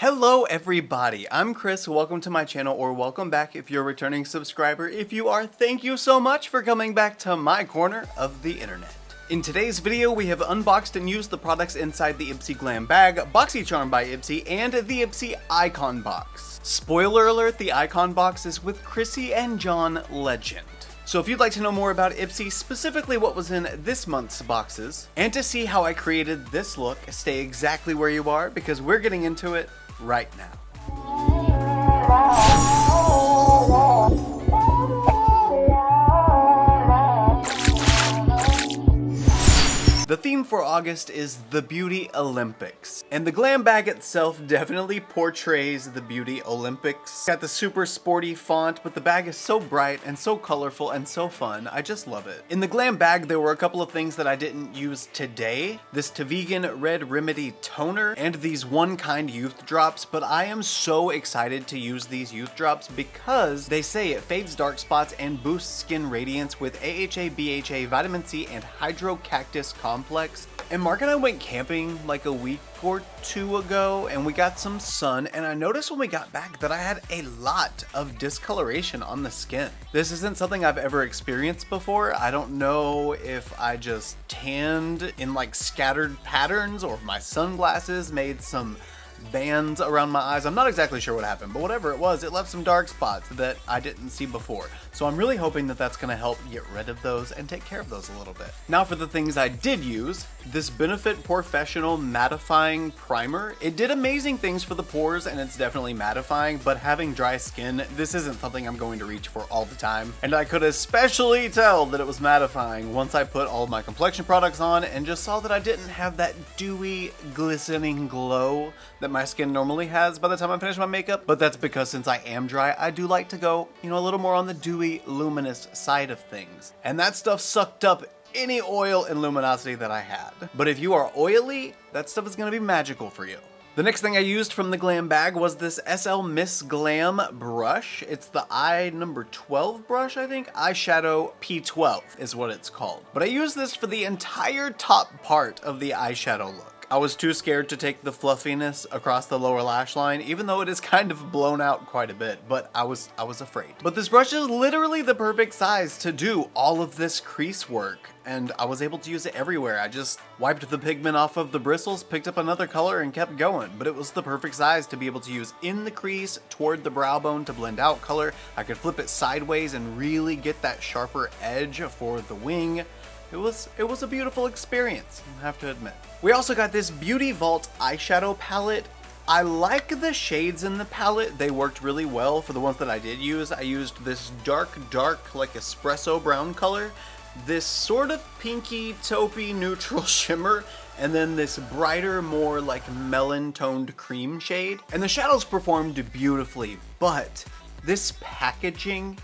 Hello everybody, I'm Chris, welcome to my channel, or welcome back if you're a returning subscriber. If you are, thank you so much for coming back to my corner of the internet. In today's video, we have unboxed and used the products inside the IPSY Glam Bag, Boxycharm by IPSY, and the IPSY Icon Box. Spoiler alert, the Icon Box is with Chrissy and John Legend. So if you'd like to know more about IPSY, specifically what was in this month's boxes, and to see how I created this look, stay exactly where you are because we're getting into it right now. The theme for August is the Beauty Olympics, and the Glam Bag itself definitely portrays the Beauty Olympics. Got the super sporty font, but the bag is so bright and so colorful and so fun. I just love it. In the Glam Bag, there were a couple of things that I didn't use today. This Teigen Red Remedy toner and these One Kind youth drops, but I am so excited to use these youth drops because they say it fades dark spots and boosts skin radiance with AHA, BHA, vitamin C, and hydrocactus complex. And Mark and I went camping like a week or two ago and we got some sun, and I noticed when we got back that I had a lot of discoloration on the skin. This isn't something I've ever experienced before. I don't know if I just tanned in like scattered patterns or if my sunglasses made some bands around my eyes. I'm not exactly sure what happened, but whatever it was, it left some dark spots that I didn't see before. So I'm really hoping that that's gonna help get rid of those and take care of those a little bit. Now for the things I did use, this Benefit Professional Mattifying Primer. It did amazing things for the pores and it's definitely mattifying, but having dry skin, this isn't something I'm going to reach for all the time. And I could especially tell that it was mattifying once I put all of my complexion products on and just saw that I didn't have that dewy, glistening glow that my skin normally has by the time I finish my makeup, but that's because since I am dry, I do like to go, a little more on the dewy, luminous side of things. And that stuff sucked up any oil and luminosity that I had. But if you are oily, that stuff is gonna be magical for you. The next thing I used from the Glam Bag was this SL Miss Glam brush. It's the number 12 brush, I think. Eyeshadow P12 is what it's called. But I used this for the entire top part of the eyeshadow look. I was too scared to take the fluffiness across the lower lash line, even though it is kind of blown out quite a bit, but I was afraid. But this brush is literally the perfect size to do all of this crease work, and I was able to use it everywhere. I just wiped the pigment off of the bristles, picked up another color, and kept going. But it was the perfect size to be able to use in the crease toward the brow bone to blend out color. I could flip it sideways and really get that sharper edge for the wing. It was a beautiful experience, I have to admit. We also got this Beauty Vault eyeshadow palette. I like the shades in the palette. They worked really well for the ones that I did use. I used this dark, like espresso brown color, this sort of pinky taupey neutral shimmer, and then this brighter, more like melon toned cream shade. And the shadows performed beautifully, but this packaging,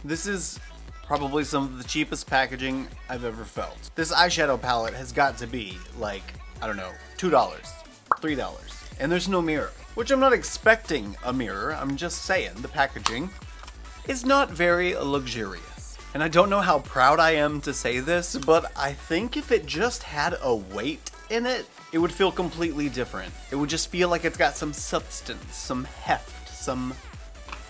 this is probably some of the cheapest packaging I've ever felt. This eyeshadow palette has got to be like, I don't know, $2, $3. And there's no mirror, which I'm not expecting a mirror. I'm just saying the packaging is not very luxurious. And I don't know how proud I am to say this, but I think if it just had a weight in it, it would feel completely different. It would just feel like it's got some substance, some heft, some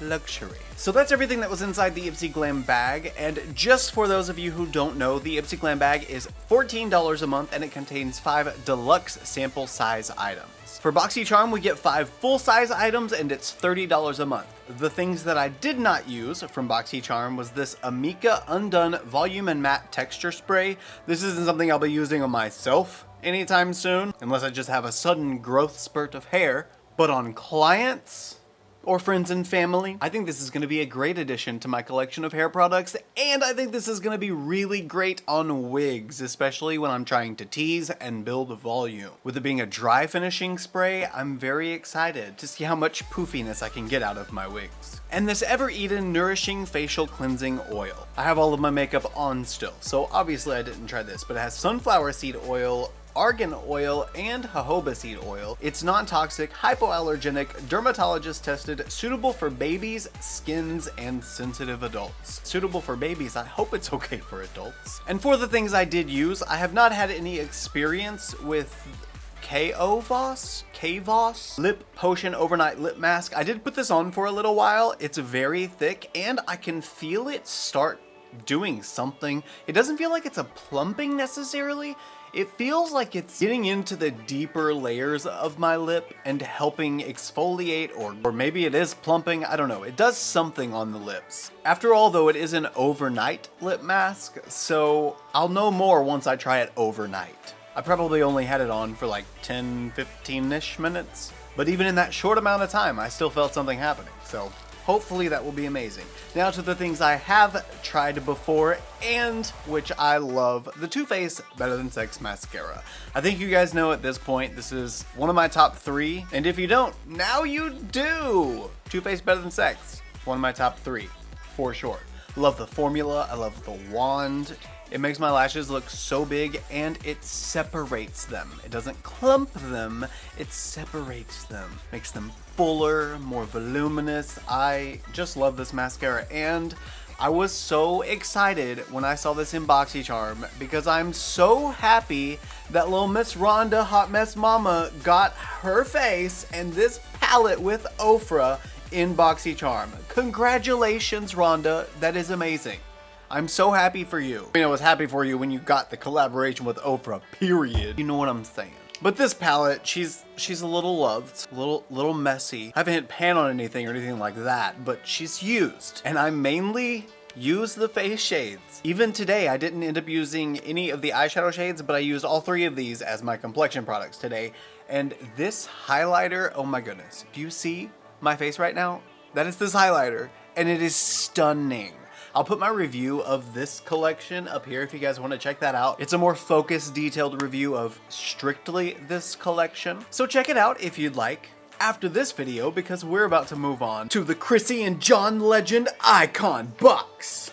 luxury. So that's everything that was inside the IPSY Glam Bag, and just for those of you who don't know, the IPSY Glam Bag is $14 a month and it contains 5 deluxe sample size items. For Boxycharm, we get 5 full-size items and it's $30 a month. The things that I did not use from Boxycharm was this Amika Undone Volume and Matte Texture Spray. This isn't something I'll be using on myself anytime soon, unless I just have a sudden growth spurt of hair, but on clients or friends and family, I think this is going to be a great addition to my collection of hair products, and I think this is going to be really great on wigs, especially when I'm trying to tease and build volume. With it being a dry finishing spray, I'm very excited to see how much poofiness I can get out of my wigs. And this Ever Eden Nourishing Facial Cleansing Oil. I have all of my makeup on still, so obviously I didn't try this, but it has sunflower seed oil, argan oil, and jojoba seed oil. It's non-toxic, hypoallergenic, dermatologist tested, suitable for babies, skins, and sensitive adults. Suitable for babies, I hope it's okay for adults. And for the things I did use, I have not had any experience with Kavos Lip Potion Overnight Lip Mask. I did put this on for a little while. It's very thick and I can feel it start doing something. It doesn't feel like it's a plumping necessarily. It feels like it's getting into the deeper layers of my lip and helping exfoliate, or maybe it is plumping, I don't know. It does something on the lips. After all though, it is an overnight lip mask, so I'll know more once I try it overnight. I probably only had it on for like 10, 15-ish minutes, but even in that short amount of time, I still felt something happening, so hopefully that will be amazing. Now to the things I have tried before and which I love, the Too Faced Better Than Sex Mascara. I think you guys know at this point, this is one of my top 3, and if you don't, now you do! Too Faced Better Than Sex, one of my top 3, for sure. Love the formula, I love the wand. It makes my lashes look so big and it separates them. It doesn't clump them, it separates them. Makes them fuller, more voluminous. I just love this mascara and I was so excited when I saw this in Boxycharm because I'm so happy that little Miss Rhonda Hot Mess Mama got her face and this palette with Ofra in Boxycharm. Congratulations, Rhonda, that is amazing. I'm so happy for you. I mean, I was happy for you when you got the collaboration with Ofra, period. You know what I'm saying. But this palette, she's a little loved, a little messy. I haven't hit pan on anything or anything like that, but she's used. And I mainly use the face shades. Even today, I didn't end up using any of the eyeshadow shades, but I used all 3 of these as my complexion products today. And this highlighter, oh my goodness. Do you see my face right now? That is this highlighter, and it is stunning. I'll put my review of this collection up here if you guys want to check that out. It's a more focused, detailed review of strictly this collection. So check it out if you'd like after this video because we're about to move on to the Chrissy and John Legend Icon Box.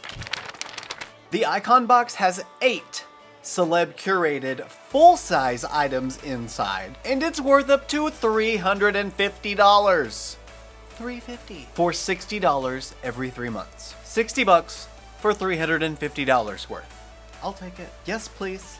The Icon Box has 8 celeb curated full-size items inside and it's worth up to $350. $350 for $60 every 3 months. 60 bucks for $350 worth. I'll take it. Yes, please.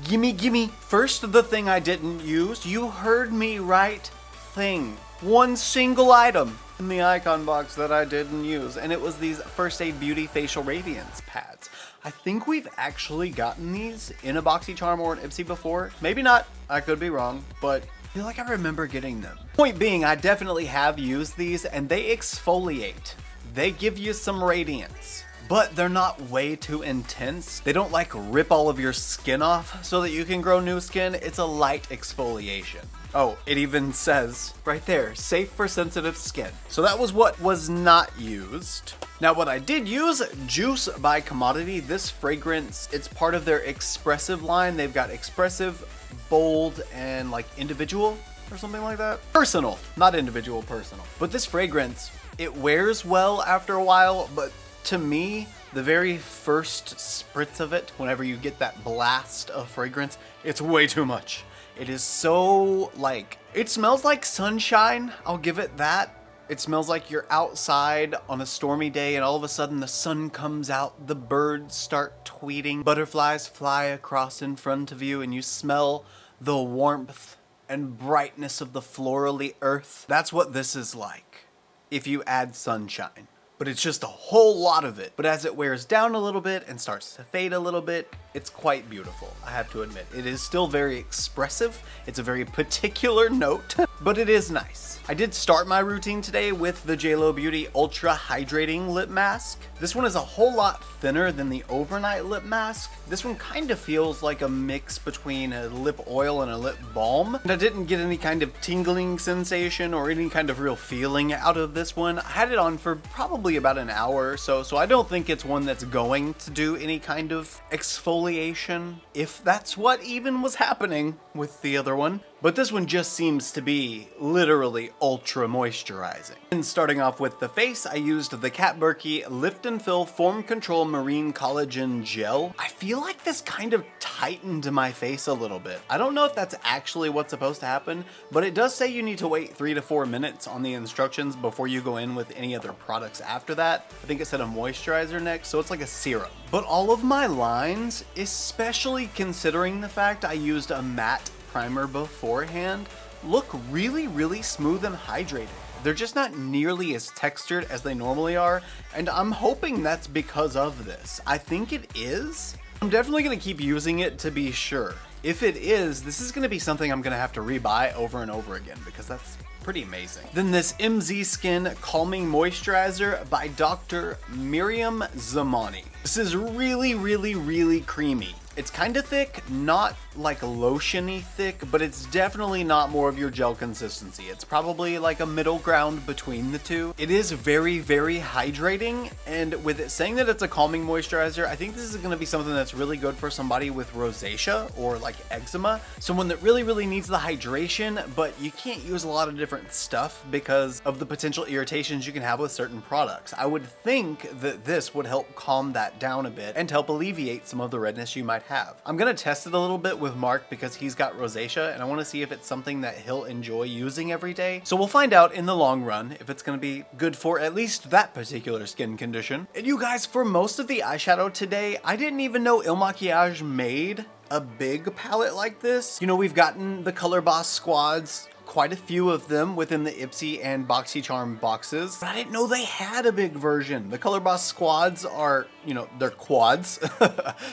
Gimme, gimme. First, the thing I didn't use. You heard me right. Thing. One single item in the Icon Box that I didn't use, and it was these First Aid Beauty Facial Radiance pads. I think we've actually gotten these in a Boxycharm or an IPSY before. Maybe not. I could be wrong, but I feel like I remember getting them. Point being, I definitely have used these and they exfoliate. They give you some radiance, but they're not way too intense. They don't like rip all of your skin off so that you can grow new skin. It's a light exfoliation. Oh, it even says right there, safe for sensitive skin. So that was what was not used. Now what I did use, Juice by Commodity. This fragrance, it's part of their expressive line. They've got expressive, bold, and like individual or something like that. Personal, not individual, personal. But this fragrance, it wears well after a while, but to me, the very first spritz of it, whenever you get that blast of fragrance, it's way too much. It is so like, it smells like sunshine, I'll give it that. It smells like you're outside on a stormy day and all of a sudden the sun comes out, the birds start tweeting, butterflies fly across in front of you and you smell the warmth and brightness of the florally earth. That's what this is like if you add sunshine. But it's just a whole lot of it. But as it wears down a little bit and starts to fade a little bit, it's quite beautiful, I have to admit. It is still very expressive. It's a very particular note, but it is nice. I did start my routine today with the JLo Beauty Ultra Hydrating Lip Mask. This one is a whole lot thinner than the Overnight Lip Mask. This one kind of feels like a mix between a lip oil and a lip balm. And I didn't get any kind of tingling sensation or any kind of real feeling out of this one. I had it on for probably about an hour or so, so I don't think it's one that's going to do any kind of exfoliation, if that's what even was happening with the other one. But this one just seems to be literally ultra moisturizing. And starting off with the face, I used the Kat Berkey Lift and Fill Form Control Marine Collagen Gel. I feel like this kind of tightened my face a little bit. I don't know if that's actually what's supposed to happen, but it does say you need to wait 3 to 4 minutes on the instructions before you go in with any other products after that. I think it said a moisturizer next, so it's like a serum. But all of my lines, especially considering the fact I used a matte primer beforehand look really, really smooth and hydrated. They're just not nearly as textured as they normally are, and I'm hoping that's because of this. I think it is. I'm definitely gonna keep using it to be sure. If it is, this is gonna be something I'm gonna have to rebuy over and over again because that's pretty amazing. Then this MZ Skin Calming Moisturizer by Dr. Miriam Zamani. This is really, really, really creamy. It's kind of thick, not like lotiony thick, but it's definitely not more of your gel consistency. It's probably like a middle ground between the two. It is very, very hydrating, and with it saying that it's a calming moisturizer, I think this is gonna be something that's really good for somebody with rosacea or like eczema, someone that really, really needs the hydration, but you can't use a lot of different stuff because of the potential irritations you can have with certain products. I would think that this would help calm that down a bit and help alleviate some of the redness you might have. I'm gonna test it a little bit with Mark because he's got rosacea and I want to see if it's something that he'll enjoy using every day. So we'll find out in the long run if it's gonna be good for at least that particular skin condition. And you guys, for most of the eyeshadow today, I didn't even know Il Makiage made a big palette like this. You know, we've gotten the Color Boss squads, quite a few of them within the IPSY and Boxycharm boxes, but I didn't know they had a big version. The Color Boss squads are, you know, they're quads.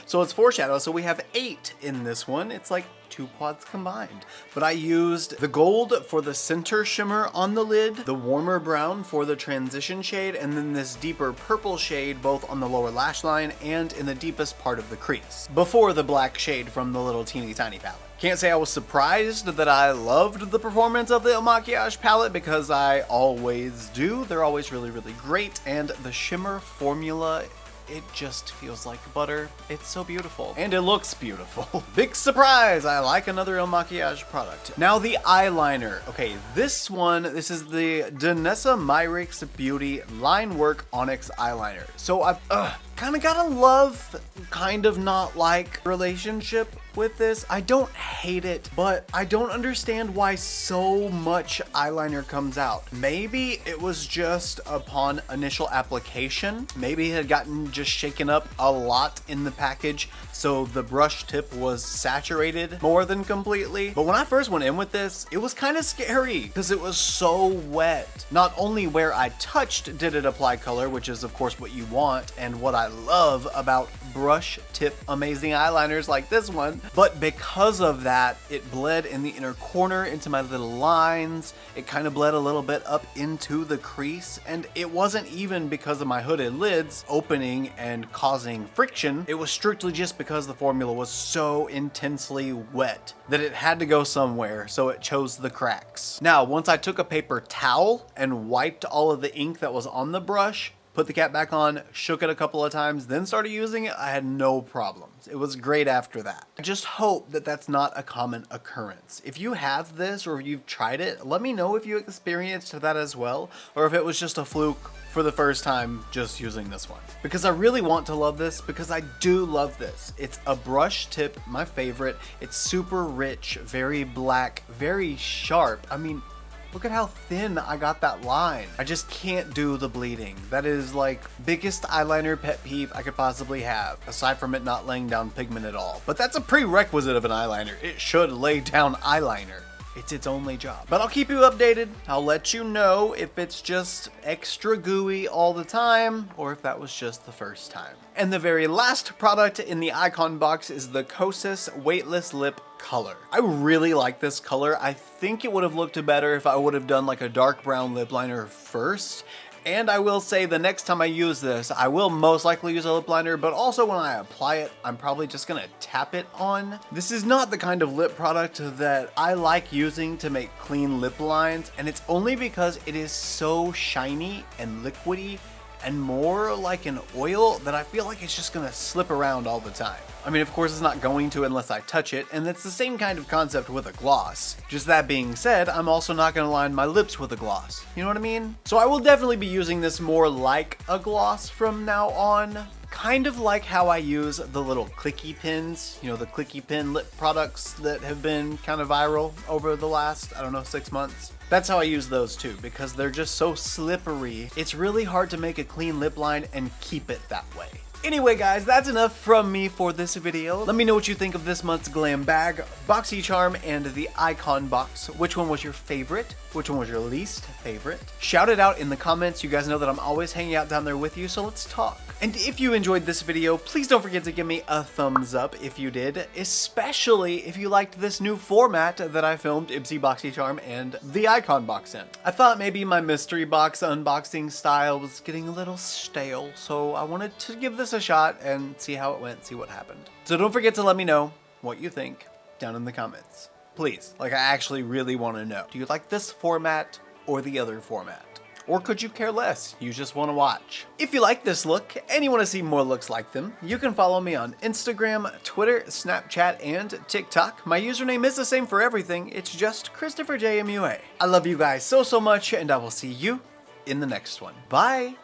So it's 4 shadows, so we have 8 in this one. It's like 2 quads combined. But I used the gold for the center shimmer on the lid, the warmer brown for the transition shade, and then this deeper purple shade both on the lower lash line and in the deepest part of the crease, before the black shade from the little teeny tiny palette. Can't say I was surprised that I loved the performance of the Il Makiage palette because I always do. They're always really, really great, and the shimmer formula, it just feels like butter. It's so beautiful. And it looks beautiful. Big surprise! I like another Il Makiage product. Now the eyeliner. Okay, this is the Danessa Myricks Beauty Line Work Onyx Eyeliner. So I've kind of got a love, kind of not like relationship with this. I don't hate it, but I don't understand why so much eyeliner comes out. Maybe it was just upon initial application. Maybe it had gotten just shaken up a lot in the package, so the brush tip was saturated more than completely. But when I first went in with this, it was kind of scary because it was so wet. Not only where I touched did it apply color, which is of course what you want and what I love about brush tip amazing eyeliners like this one, but because of that, it bled in the inner corner into my little lines. It kind of bled a little bit up into the crease, and it wasn't even because of my hooded lids opening and causing friction. It was strictly just because the formula was so intensely wet that it had to go somewhere, so it chose the cracks. Now, once I took a paper towel and wiped all of the ink that was on the brush, put the cap back on, shook it a couple of times, then started using it, I had no problems. It was great after that. I just hope that that's not a common occurrence. If you have this or if you've tried it, let me know if you experienced that as well, or if it was just a fluke for the first time just using this one. Because I really want to love this, because I do love this. It's a brush tip, my favorite. It's super rich, very black, very sharp. I mean, look at how thin I got that line. I just can't do the bleeding. That is like biggest eyeliner pet peeve I could possibly have, aside from it not laying down pigment at all. But that's a prerequisite of an eyeliner. It should lay down eyeliner. It's its only job. But I'll keep you updated. I'll let you know if it's just extra gooey all the time or if that was just the first time. And the very last product in the icon box is the Kosas Weightless Lip Color. I really like this color. I think it would have looked better if I would have done like a dark brown lip liner first. And I will say the next time I use this, I will most likely use a lip liner, but also when I apply it, I'm probably just gonna tap it on. This is not the kind of lip product that I like using to make clean lip lines, and it's only because it is so shiny and liquidy and more like an oil that I feel like it's just gonna slip around all the time. I mean, of course it's not going to unless I touch it, and it's the same kind of concept with a gloss. Just that being said, I'm also not gonna line my lips with a gloss. You know what I mean? So I will definitely be using this more like a gloss from now on. Kind of like how I use the little clicky pins, you know, the clicky pin lip products that have been kind of viral over the last, I don't know, 6 months. That's how I use those too, because they're just so slippery. It's really hard to make a clean lip line and keep it that way. Anyway guys, that's enough from me for this video. Let me know what you think of this month's Glam Bag, Boxycharm, and the Icon Box. Which one was your favorite? Which one was your least favorite? Shout it out in the comments. You guys know that I'm always hanging out down there with you, so let's talk. And if you enjoyed this video, please don't forget to give me a thumbs up if you did, especially if you liked this new format that I filmed IPSY, Boxycharm, and the Icon Box in. I thought maybe my mystery box unboxing style was getting a little stale, so I wanted to give this a shot and see how it went, see what happened. So don't forget to let me know what you think down in the comments. Please, like I actually really want to know. Do you like this format or the other format? Or could you care less? You just want to watch. If you like this look and you want to see more looks like them, you can follow me on Instagram, Twitter, Snapchat, and TikTok. My username is the same for everything. It's just ChristopherJMUA. I love you guys so much, and I will see you in the next one. Bye!